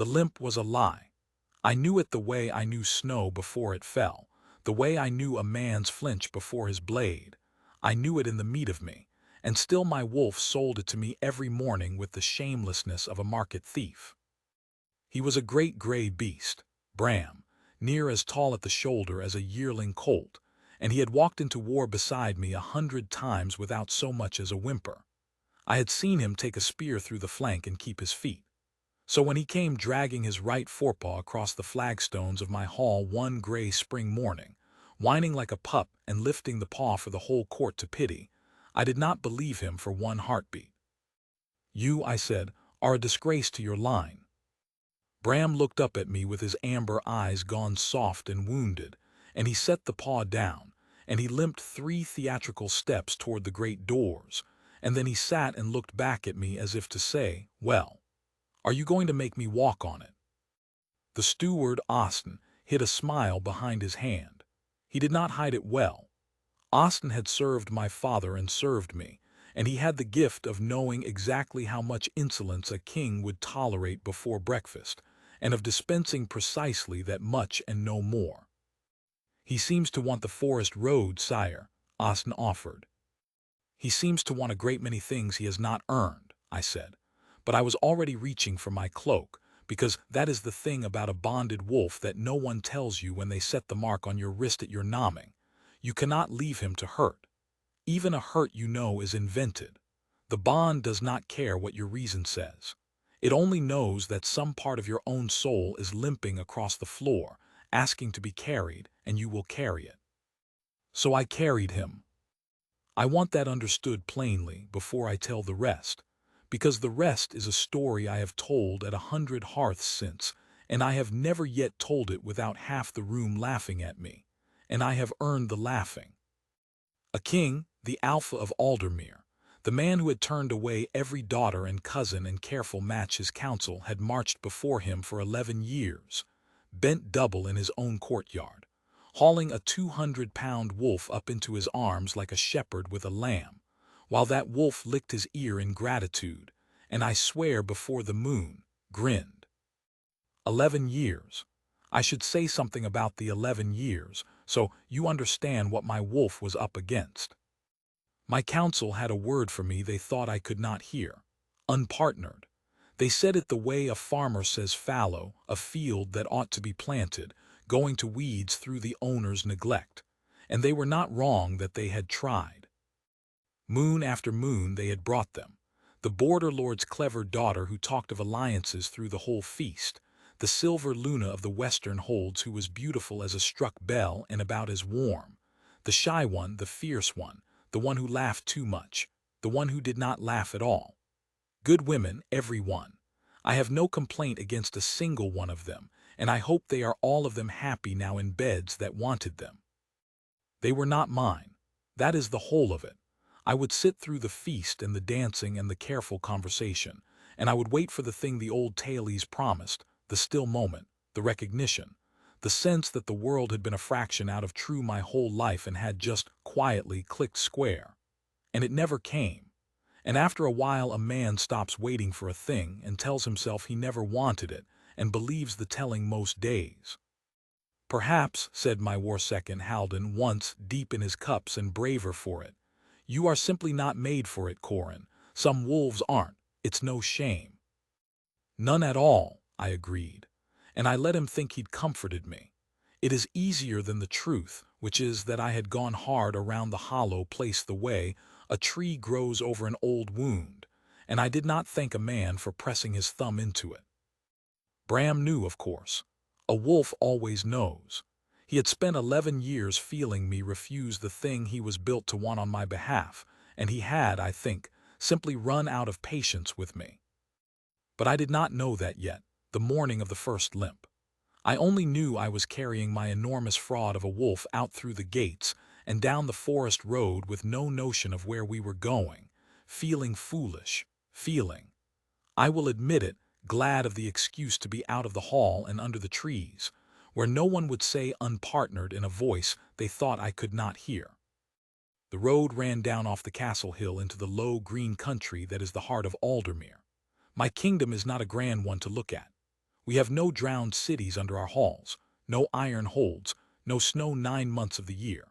The limp was a lie. I knew it the way I knew snow before it fell, the way I knew a man's flinch before his blade. I knew it in the meat of me, and still my wolf sold it to me every morning with the shamelessness of a market thief. He was a great gray beast, Bram, near as tall at the shoulder as a yearling colt, and he had walked into war beside me 100 times without so much as a whimper. I had seen him take a spear through the flank and keep his feet. So when he came dragging his right forepaw across the flagstones of my hall one gray spring morning, whining like a pup and lifting the paw for the whole court to pity, I did not believe him for one heartbeat. "You," I said, "are a disgrace to your line." Bram looked up at me with his amber eyes gone soft and wounded, and he set the paw down, and he limped 3 theatrical steps toward the great doors, and then he sat and looked back at me as if to say, "Well, are you going to make me walk on it?" The steward, Austin, hid a smile behind his hand. He did not hide it well. Austin had served my father and served me, and he had the gift of knowing exactly how much insolence a king would tolerate before breakfast, and of dispensing precisely that much and no more. "He seems to want the forest road, sire," Austin offered. "He seems to want a great many things he has not earned," I said. But I was already reaching for my cloak, because that is the thing about a bonded wolf that no one tells you when they set the mark on your wrist at your nomming. You cannot leave him to hurt. Even a hurt you know is invented. The bond does not care what your reason says. It only knows that some part of your own soul is limping across the floor, asking to be carried, and you will carry it. So I carried him. I want that understood plainly before I tell the rest, because the rest is a story I have told at 100 hearths since, and I have never yet told it without half the room laughing at me, and I have earned the laughing. A king, the Alpha of Aldermere, the man who had turned away every daughter and cousin and careful match his counsel, had marched before him for 11 years, bent double in his own courtyard, hauling a 200-pound wolf up into his arms like a shepherd with a lamb, while that wolf licked his ear in gratitude, and I swear before the moon, grinned. 11 years. I should say something about the 11 years, so you understand what my wolf was up against. My council had a word for me they thought I could not hear. Unpartnered. They said it the way a farmer says fallow, a field that ought to be planted, going to weeds through the owner's neglect. And they were not wrong that they had tried. Moon after moon they had brought them. The border lord's clever daughter who talked of alliances through the whole feast, the silver Luna of the western holds who was beautiful as a struck bell and about as warm, the shy one, the fierce one, the one who laughed too much, the one who did not laugh at all. Good women, every one. I have no complaint against a single one of them, and I hope they are all of them happy now in beds that wanted them. They were not mine. That is the whole of it. I would sit through the feast and the dancing and the careful conversation, and I would wait for the thing the old Thales promised, the still moment, the recognition, the sense that the world had been a fraction out of true my whole life and had just quietly clicked square. And it never came. And after a while a man stops waiting for a thing and tells himself he never wanted it and believes the telling most days. "Perhaps," said my war second Halden once, deep in his cups and braver for it, "you are simply not made for it, Corin. Some wolves aren't. It's no shame." "None at all," I agreed, and I let him think he'd comforted me. It is easier than the truth, which is that I had gone hard around the hollow place the way a tree grows over an old wound, and I did not thank a man for pressing his thumb into it. Bram knew, of course. A wolf always knows. He had spent 11 years feeling me refuse the thing he was built to want on my behalf, and he had, I think, simply run out of patience with me. But I did not know that yet, the morning of the first limp. I only knew I was carrying my enormous fraud of a wolf out through the gates and down the forest road with no notion of where we were going, feeling foolish, I will admit it, glad of the excuse to be out of the hall and under the trees, where no one would say unpartnered in a voice they thought I could not hear. The road ran down off the castle hill into the low green country that is the heart of Aldermere. My kingdom is not a grand one to look at. We have no drowned cities under our halls, no iron holds, no snow 9 months of the year.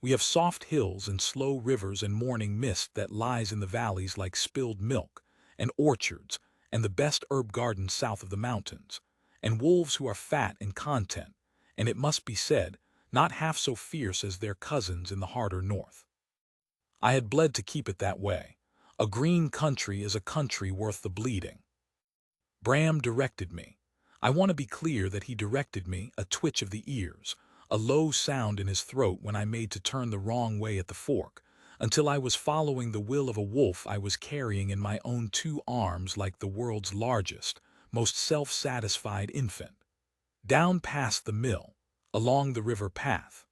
We have soft hills and slow rivers and morning mist that lies in the valleys like spilled milk, and orchards, and the best herb gardens south of the mountains, and wolves who are fat and content, and it must be said, not half so fierce as their cousins in the harder north. I had bled to keep it that way. A green country is a country worth the bleeding. Bram directed me. I want to be clear that he directed me, a twitch of the ears, a low sound in his throat when I made to turn the wrong way at the fork, until I was following the will of a wolf I was carrying in my own 2 arms like the world's largest, most self-satisfied infant. Down past the mill, along the river path,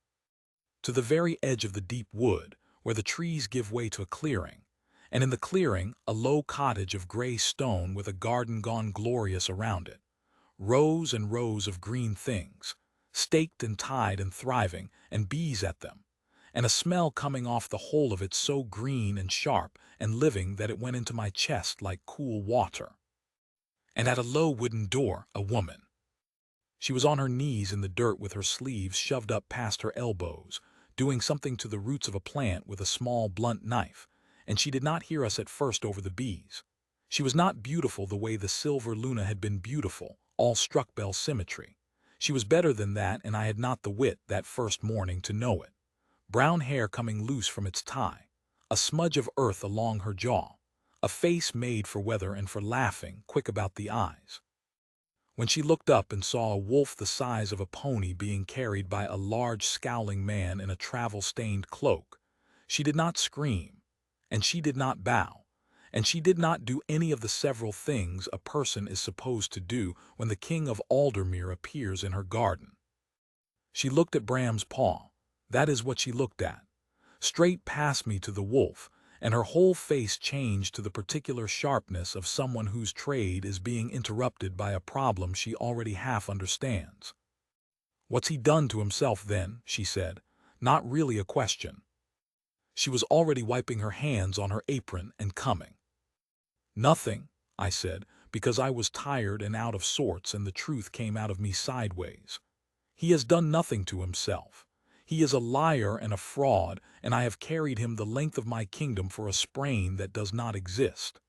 to the very edge of the deep wood, where the trees give way to a clearing, and in the clearing a low cottage of gray stone with a garden gone glorious around it. Rows and rows of green things, staked and tied and thriving, and bees at them, and a smell coming off the whole of it so green and sharp and living that it went into my chest like cool water. And at a low wooden door, a woman. She was on her knees in the dirt with her sleeves shoved up past her elbows, doing something to the roots of a plant with a small blunt knife, and she did not hear us at first over the bees. She was not beautiful the way the silver Luna had been beautiful, all struck-bell symmetry. She was better than that, and I had not the wit that first morning to know it. Brown hair coming loose from its tie, a smudge of earth along her jaw, a face made for weather and for laughing, quick about the eyes. When she looked up and saw a wolf the size of a pony being carried by a large scowling man in a travel-stained cloak, she did not scream, and she did not bow, and she did not do any of the several things a person is supposed to do when the king of Aldermere appears in her garden. She looked at Bram's paw. That is what she looked at. Straight past me to the wolf, and her whole face changed to the particular sharpness of someone whose trade is being interrupted by a problem she already half understands. "What's he done to himself then?" she said. Not really a question. She was already wiping her hands on her apron and coming. "Nothing," I said, because I was tired and out of sorts and the truth came out of me sideways. "He has done nothing to himself. He is a liar and a fraud, and I have carried him the length of my kingdom for a sprain that does not exist."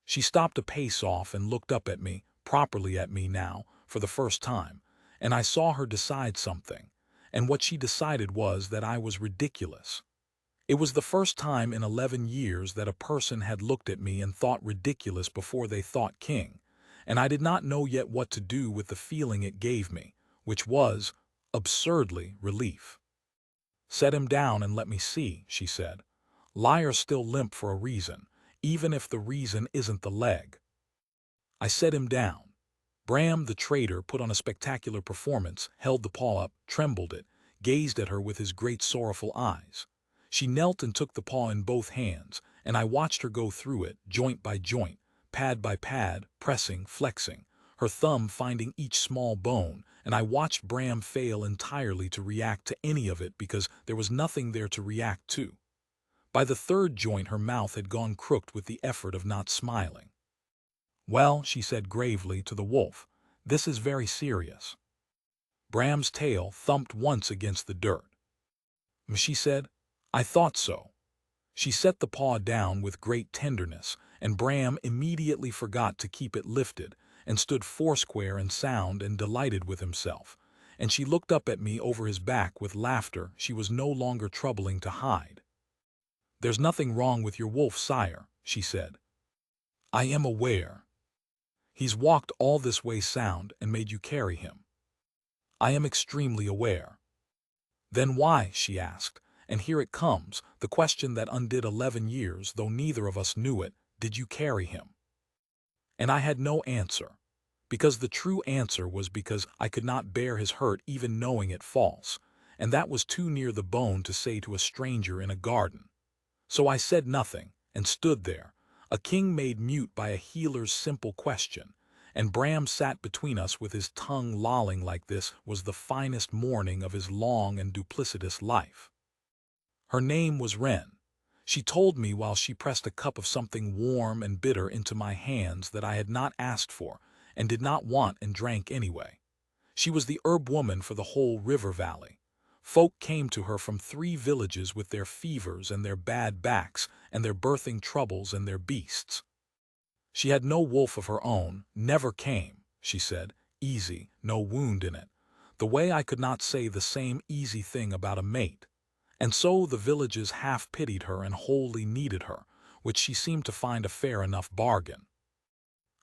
She stopped a pace off and looked up at me, properly at me now, for the first time, and I saw her decide something, and what she decided was that I was ridiculous. It was the first time in 11 years that a person had looked at me and thought ridiculous before they thought king, and I did not know yet what to do with the feeling it gave me, which was, absurdly, relief. "Set him down and let me see," she said. "Liar's still limp for a reason, even if the reason isn't the leg." I set him down. Bram, the traitor, put on a spectacular performance, held the paw up, trembled it, gazed at her with his great sorrowful eyes. She knelt and took the paw in both hands, and I watched her go through it, joint by joint, pad by pad, pressing, flexing, her thumb finding each small bone, and I watched Bram fail entirely to react to any of it because there was nothing there to react to. By the third joint her mouth had gone crooked with the effort of not smiling. "Well," she said gravely to the wolf, "this is very serious." Bram's tail thumped once against the dirt. She said, "I thought so." She set the paw down with great tenderness, and Bram immediately forgot to keep it lifted, and stood foursquare and sound and delighted with himself, and she looked up at me over his back with laughter she was no longer troubling to hide. "There's nothing wrong with your wolf, sire," she said. "I am aware. He's walked all this way sound and made you carry him. I am extremely aware." "Then why," she asked, "and here it comes, the question that undid 11 years, though neither of us knew it, did you carry him?" And I had no answer, because the true answer was because I could not bear his hurt even knowing it false, and that was too near the bone to say to a stranger in a garden. So I said nothing, and stood there, a king made mute by a healer's simple question, and Bram sat between us with his tongue lolling like this was the finest morning of his long and duplicitous life. Her name was Wren. She told me while she pressed a cup of something warm and bitter into my hands that I had not asked for, and did not want and drank anyway. She was the herb woman for the whole river valley. Folk came to her from 3 villages with their fevers and their bad backs and their birthing troubles and their beasts. She had no wolf of her own, never came, she said, easy, no wound in it. The way I could not say the same easy thing about a mate. And so the villages half pitied her and wholly needed her, which she seemed to find a fair enough bargain.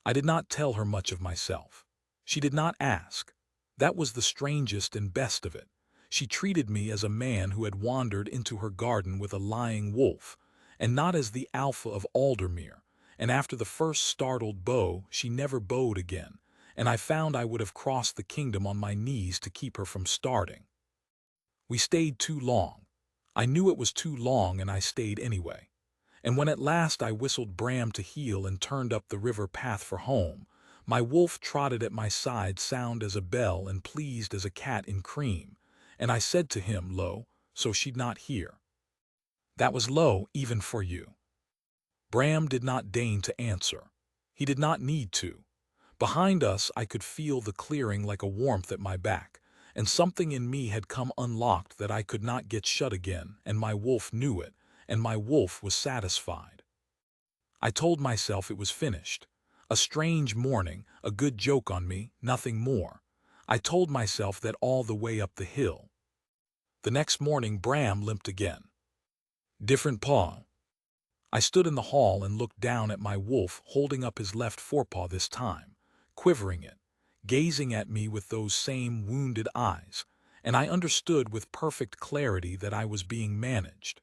I did not tell her much of myself. She did not ask. That was the strangest and best of it. She treated me as a man who had wandered into her garden with a lying wolf, and not as the alpha of Aldermere, and after the first startled bow she never bowed again, and I found I would have crossed the kingdom on my knees to keep her from starting. We stayed too long. I knew it was too long, and I stayed anyway. And when at last I whistled Bram to heel and turned up the river path for home, my wolf trotted at my side, sound as a bell and pleased as a cat in cream, and I said to him, low, so she'd not hear. That was low even for you. Bram did not deign to answer. He did not need to. Behind us I could feel the clearing like a warmth at my back, and something in me had come unlocked that I could not get shut again, and my wolf knew it, and my wolf was satisfied. I told myself it was finished. A strange morning, a good joke on me, nothing more. I told myself that all the way up the hill. The next morning Bram limped again. Different paw. I stood in the hall and looked down at my wolf, holding up his left forepaw this time, quivering it, gazing at me with those same wounded eyes, and I understood with perfect clarity that I was being managed.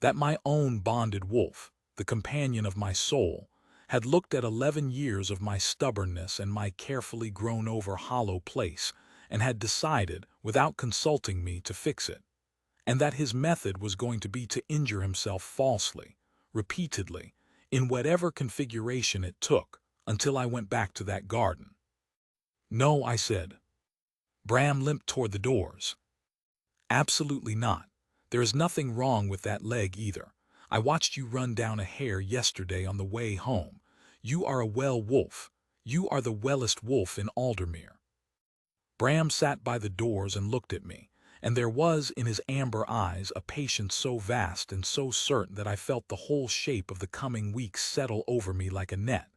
That my own bonded wolf, the companion of my soul, had looked at 11 years of my stubbornness and my carefully grown-over hollow place, and had decided, without consulting me, to fix it, and that his method was going to be to injure himself falsely, repeatedly, in whatever configuration it took, until I went back to that garden. No, I said. Bram limped toward the doors. Absolutely not. There is nothing wrong with that leg either. I watched you run down a hare yesterday on the way home. You are a well wolf. You are the wellest wolf in Aldermere. Bram sat by the doors and looked at me, and there was in his amber eyes a patience so vast and so certain that I felt the whole shape of the coming weeks settle over me like a net,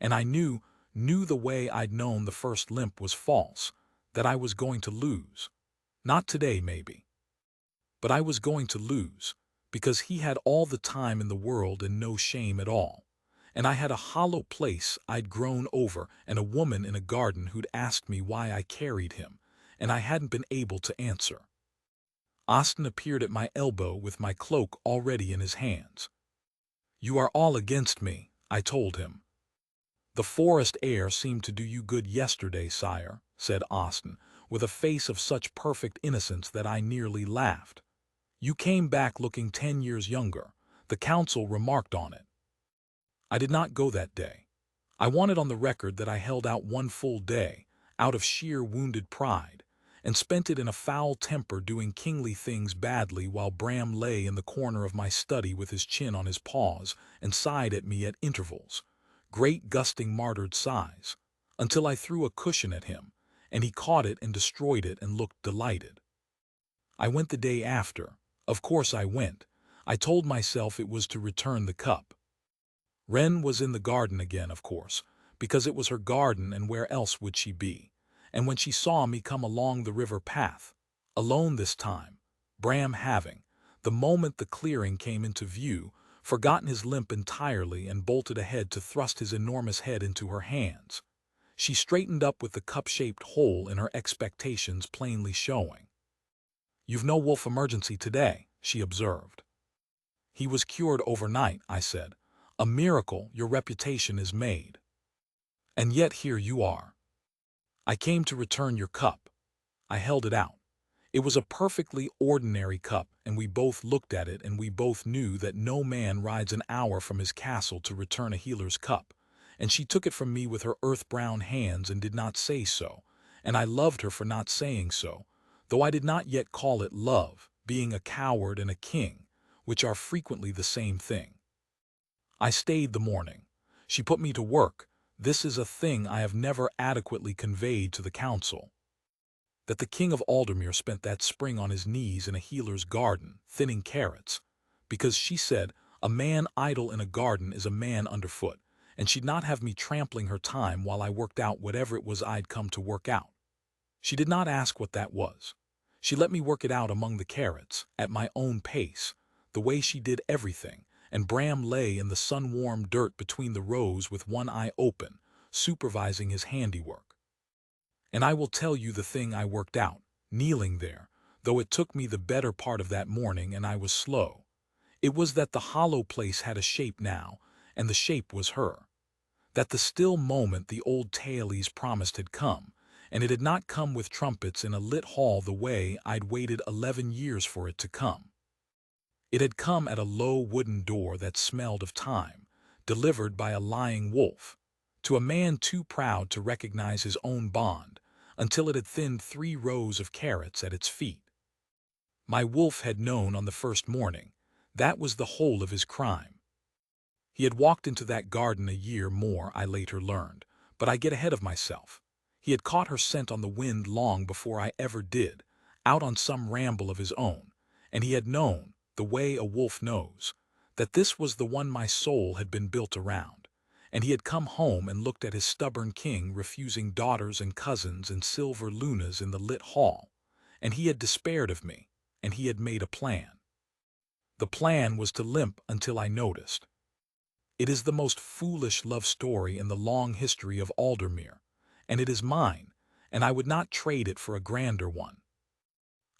and I knew the way I'd known the first limp was false, that I was going to lose. Not today, maybe. But I was going to lose, because he had all the time in the world and no shame at all. And I had a hollow place I'd grown over and a woman in a garden who'd asked me why I carried him, and I hadn't been able to answer. Austin appeared at my elbow with my cloak already in his hands. You are all against me, I told him. The forest air seemed to do you good yesterday, sire, said Austin, with a face of such perfect innocence that I nearly laughed. You came back looking 10 years younger. The council remarked on it. I did not go that day. I wanted on the record that I held out 1 full day, out of sheer wounded pride, and spent it in a foul temper doing kingly things badly while Bram lay in the corner of my study with his chin on his paws and sighed at me at intervals, great gusting martyred sighs, until I threw a cushion at him, and he caught it and destroyed it and looked delighted. I went the day after. Of course I went. I told myself it was to return the cup. Wren was in the garden again, of course, because it was her garden and where else would she be? And when she saw me come along the river path, alone this time, Bram having, the moment the clearing came into view, forgotten his limp entirely and bolted ahead to thrust his enormous head into her hands, she straightened up with the cup-shaped hole in her expectations plainly showing. You've no wolf emergency today, she observed. He was cured overnight, I said. A miracle, your reputation is made. And yet here you are. I came to return your cup. I held it out. It was a perfectly ordinary cup, and we both looked at it and we both knew that no man rides an hour from his castle to return a healer's cup. And she took it from me with her earth-brown hands and did not say so, and I loved her for not saying so, though I did not yet call it love, being a coward and a king, which are frequently the same thing. I stayed the morning. She put me to work, This is a thing I have never adequately conveyed to the council. That the king of Aldermere spent that spring on his knees in a healer's garden, thinning carrots, because she said, a man idle in a garden is a man underfoot, and she'd not have me trampling her time while I worked out whatever it was I'd come to work out. She did not ask what that was. She let me work it out among the carrots, at my own pace, the way she did everything, and Bram lay in the sun-warmed dirt between the rows with one eye open, supervising his handiwork. And I will tell you the thing I worked out, kneeling there, though it took me the better part of that morning and I was slow. It was that the hollow place had a shape now, and the shape was her. That the still moment the old Thales promised had come, and it had not come with trumpets in a lit hall the way I'd waited 11 years for it to come. It had come at a low wooden door that smelled of time, delivered by a lying wolf, to a man too proud to recognize his own bond, until it had thinned 3 rows of carrots at its feet. My wolf had known on the first morning. That was the whole of his crime. He had walked into that garden a year more, I later learned, but I get ahead of myself. He had caught her scent on the wind long before I ever did, out on some ramble of his own, and he had known, the way a wolf knows, that this was the one my soul had been built around, and he had come home and looked at his stubborn king refusing daughters and cousins and silver lunas in the lit hall, and he had despaired of me, and he had made a plan. The plan was to limp until I noticed. It is the most foolish love story in the long history of Aldermere, and it is mine, and I would not trade it for a grander one.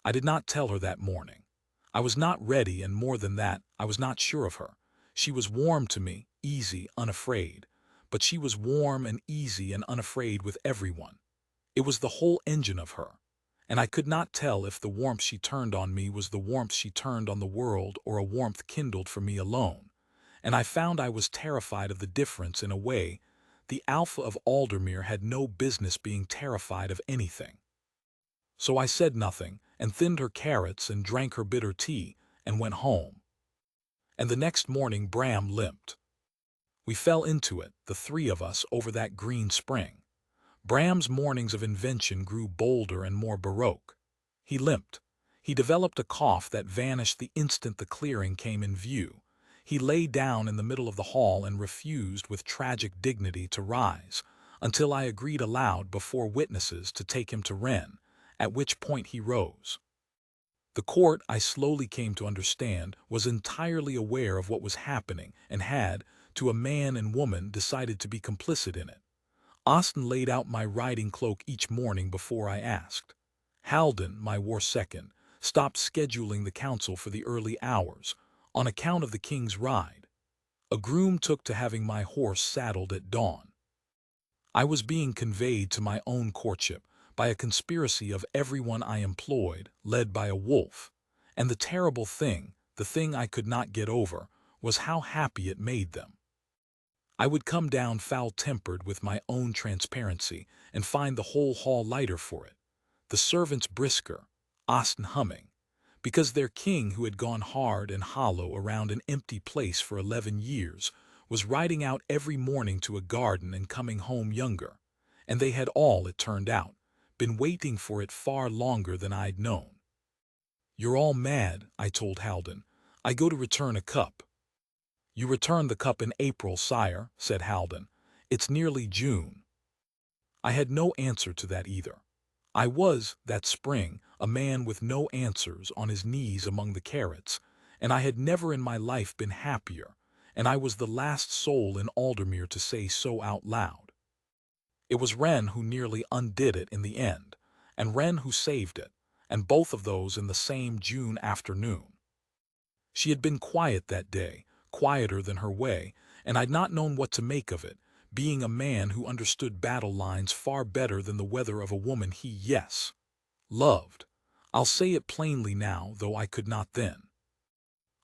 I did not tell her that morning. I was not ready, and more than that, I was not sure of her. She was warm to me, easy, unafraid, but she was warm and easy and unafraid with everyone. It was the whole engine of her, and I could not tell if the warmth she turned on me was the warmth she turned on the world or a warmth kindled for me alone. And I found I was terrified of the difference in a way. The Alpha of Aldermere had no business being terrified of anything. So I said nothing, and thinned her carrots and drank her bitter tea, and went home. And the next morning Bram limped. We fell into it, the 3 of us, over that green spring. Bram's mornings of invention grew bolder and more baroque. He limped. He developed a cough that vanished the instant the clearing came in view. He lay down in the middle of the hall and refused with tragic dignity to rise, until I agreed aloud before witnesses to take him to Wren, at which point he rose. The court, I slowly came to understand, was entirely aware of what was happening and had, to a man and woman, decided to be complicit in it. Austin laid out my riding cloak each morning before I asked. Haldon, my war second, stopped scheduling the council for the early hours, on account of the king's ride. A groom took to having my horse saddled at dawn. I was being conveyed to my own courtship by a conspiracy of everyone I employed, led by a wolf, and the terrible thing, the thing I could not get over, was how happy it made them. I would come down foul-tempered with my own transparency and find the whole hall lighter for it, the servants brisker, Austin humming, because their king, who had gone hard and hollow around an empty place for 11 years, was riding out every morning to a garden and coming home younger, and they had all, it turned out, been waiting for it far longer than I'd known. "You're all mad," I told Haldon. "I go to return a cup." "You returned the cup in April, sire," said Haldon. "It's nearly June." I had no answer to that either. I was, that spring, a man with no answers, on his knees among the carrots, and I had never in my life been happier, and I was the last soul in Aldermere to say so out loud. It was Wren who nearly undid it in the end, and Wren who saved it, and both of those in the same June afternoon. She had been quiet that day, quieter than her way, and I'd not known what to make of it, being a man who understood battle lines far better than the weather of a woman he, yes, loved. I'll say it plainly now, though I could not then.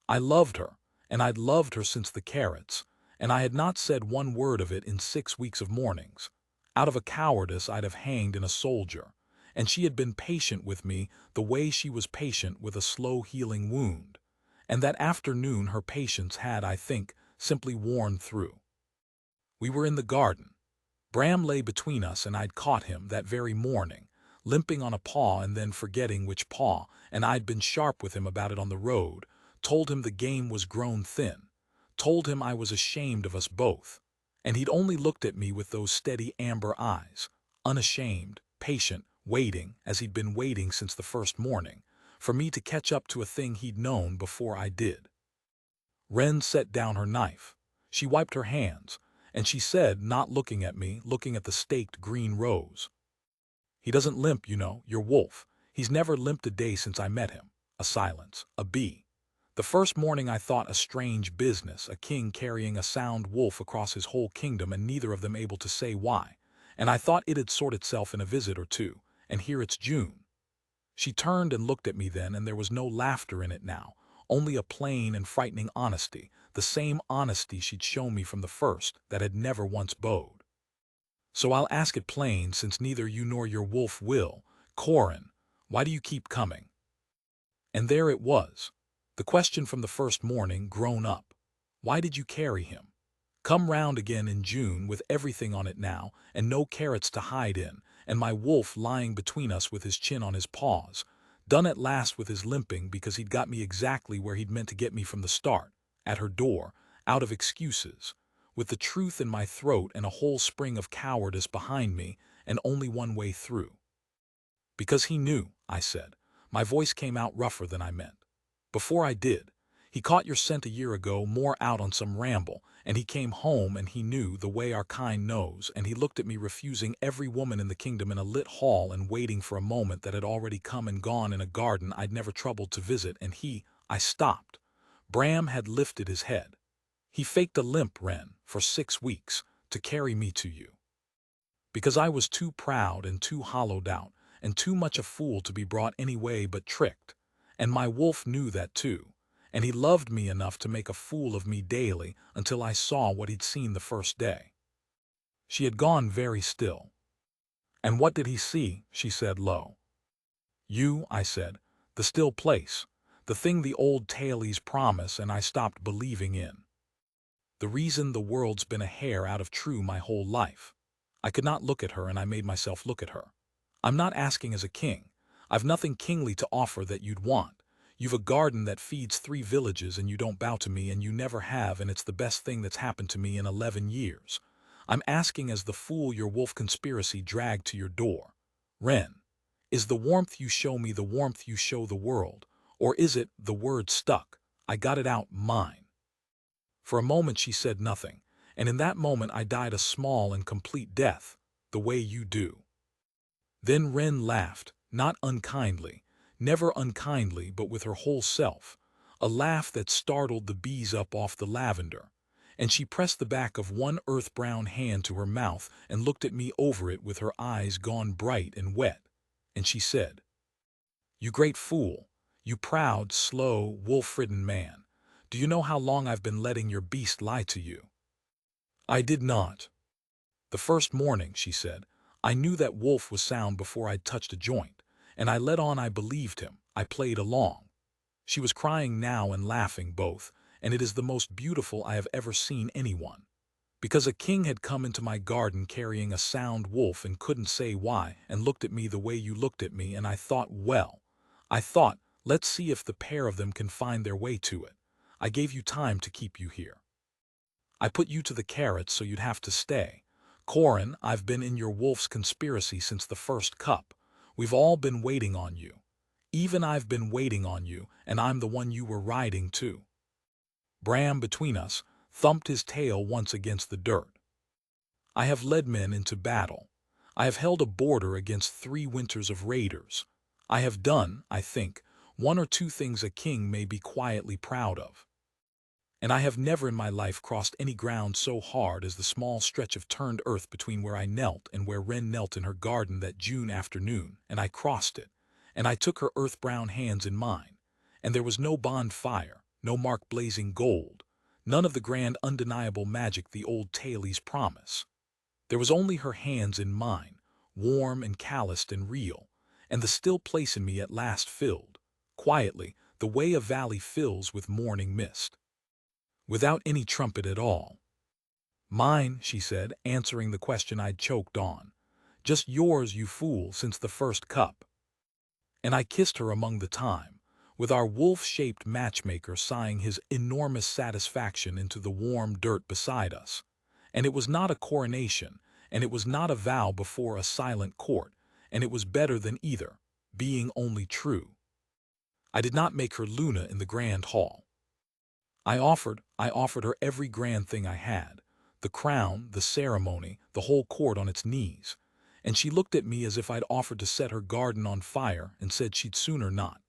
I loved her, and I'd loved her since the carrots, and I had not said one word of it in 6 weeks of mornings. Out of a cowardice I'd have hanged in a soldier, and she had been patient with me the way she was patient with a slow-healing wound, and that afternoon her patience had, I think, simply worn through. We were in the garden. Bram lay between us, and I'd caught him that very morning, limping on a paw and then forgetting which paw, and I'd been sharp with him about it on the road, told him the game was grown thin, told him I was ashamed of us both, and he'd only looked at me with those steady amber eyes, unashamed, patient, waiting, as he'd been waiting since the first morning, for me to catch up to a thing he'd known before I did. Wren set down her knife. She wiped her hands, and she said, not looking at me, looking at the staked green rose. "He doesn't limp, you know, your wolf. He's never limped a day since I met him." A silence. A bee. The first morning I thought a strange business, a king carrying a sound wolf across his whole kingdom and neither of them able to say why. And I thought it'd sort itself in a visit or two, and here it's June. She turned and looked at me then, and there was no laughter in it now, only a plain and frightening honesty, the same honesty she'd shown me from the first, that had never once bowed. "So I'll ask it plain, since neither you nor your wolf will. Corin, why do you keep coming?" And there it was, the question from the first morning, grown up. Why did you carry him? Come round again in June with everything on it now, and no carrots to hide in, and my wolf lying between us with his chin on his paws, done at last with his limping because he'd got me exactly where he'd meant to get me from the start, at her door, out of excuses, with the truth in my throat and a whole spring of cowardice behind me, and only one way through. "Because he knew," I said. My voice came out rougher than I meant. "Before I did. He caught your scent a year ago, more out on some ramble, and he came home and he knew the way our kind knows, and he looked at me refusing every woman in the kingdom in a lit hall and waiting for a moment that had already come and gone in a garden I'd never troubled to visit, and I stopped. Bram had lifted his head. He faked a limp, Wren, for 6 weeks, to carry me to you. Because I was too proud and too hollowed out, and too much a fool to be brought any way but tricked, and my wolf knew that too. And he loved me enough to make a fool of me daily until I saw what he'd seen the first day." She had gone very still. "And what did he see?" she said low. "You," I said, "the still place, the thing the old tailies promise and I stopped believing in. The reason the world's been a hair out of true my whole life." I could not look at her, and I made myself look at her. "I'm not asking as a king. I've nothing kingly to offer that you'd want. You've a garden that feeds 3 villages and you don't bow to me, and you never have, and it's the best thing that's happened to me in 11 years. I'm asking as the fool your wolf conspiracy dragged to your door. Wren, is the warmth you show me the warmth you show the world, or is it, the word stuck, I got it out, mine?" For a moment she said nothing, and in that moment I died a small and complete death, the way you do. Then Wren laughed, not unkindly, never unkindly, but with her whole self, a laugh that startled the bees up off the lavender, and she pressed the back of one earth-brown hand to her mouth and looked at me over it with her eyes gone bright and wet, and she said, "You great fool, you proud, slow, wolf-ridden man, do you know how long I've been letting your beast lie to you?" I did not. "The first morning," she said, "I knew that wolf was sound before I'd touched a joint, and I let on I believed him, I played along." She was crying now and laughing both, and it is the most beautiful I have ever seen anyone. "Because a king had come into my garden carrying a sound wolf and couldn't say why, and looked at me the way you looked at me, and I thought, well, I thought, let's see if the pair of them can find their way to it. I gave you time to keep you here. I put you to the carrots so you'd have to stay. Corin, I've been in your wolf's conspiracy since the first cup. We've all been waiting on you. Even I've been waiting on you, and I'm the one you were riding too." Bram, between us, thumped his tail once against the dirt. "I have led men into battle. I have held a border against 3 winters of raiders. I have done, I think, 1 or 2 things a king may be quietly proud of. And I have never in my life crossed any ground so hard as the small stretch of turned earth between where I knelt and where Wren knelt in her garden that June afternoon, and I crossed it, and I took her earth-brown hands in mine, and there was no bonfire, no mark blazing gold, none of the grand undeniable magic the old tailies promise. There was only her hands in mine, warm and calloused and real, and the still place in me at last filled, quietly, the way a valley fills with morning mist. Without any trumpet at all. Mine, she said, answering the question I'd choked on. Just yours, you fool, since the first cup. And I kissed her among the time, with our wolf-shaped matchmaker sighing his enormous satisfaction into the warm dirt beside us. And it was not a coronation, and it was not a vow before a silent court, and it was better than either, being only true. I did not make her Luna in the grand hall. I offered her every grand thing I had, the crown, the ceremony, the whole court on its knees. And she looked at me as if I'd offered to set her garden on fire and said she'd sooner not.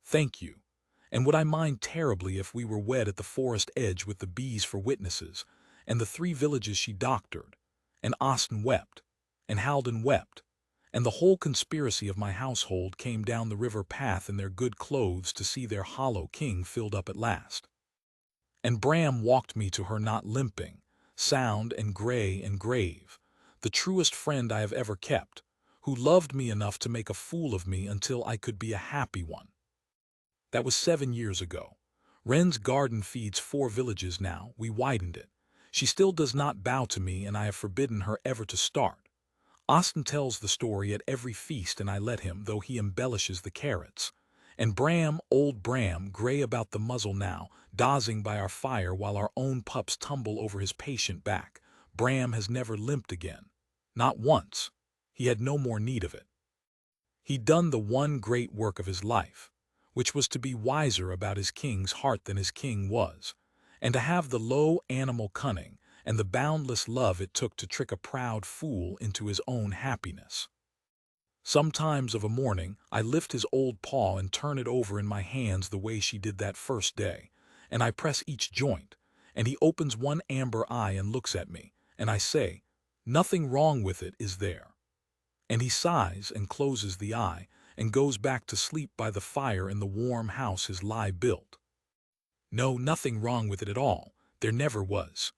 Thank you. And would I mind terribly if we were wed at the forest edge with the bees for witnesses, and the 3 villages she doctored, and Austin wept, and Halden wept, and the whole conspiracy of my household came down the river path in their good clothes to see their hollow king filled up at last. And Bram walked me to her not limping, sound and gray and grave, the truest friend I have ever kept, who loved me enough to make a fool of me until I could be a happy one. That was 7 years ago. Wren's garden feeds 4 villages now, we widened it. She still does not bow to me, and I have forbidden her ever to start. Austin tells the story at every feast, and I let him, though he embellishes the carrots. And Bram, old Bram, gray about the muzzle now, dozing by our fire while our own pups tumble over his patient back. Bram has never limped again. Not once. He had no more need of it. He'd done the one great work of his life, which was to be wiser about his king's heart than his king was, and to have the low animal cunning and the boundless love it took to trick a proud fool into his own happiness. Sometimes of a morning I lift his old paw and turn it over in my hands the way she did that first day, and I press each joint, and he opens one amber eye and looks at me, and I say, "Nothing wrong with it, is there?" And he sighs and closes the eye and goes back to sleep by the fire in the warm house his lie built. No, nothing wrong with it at all. There never was.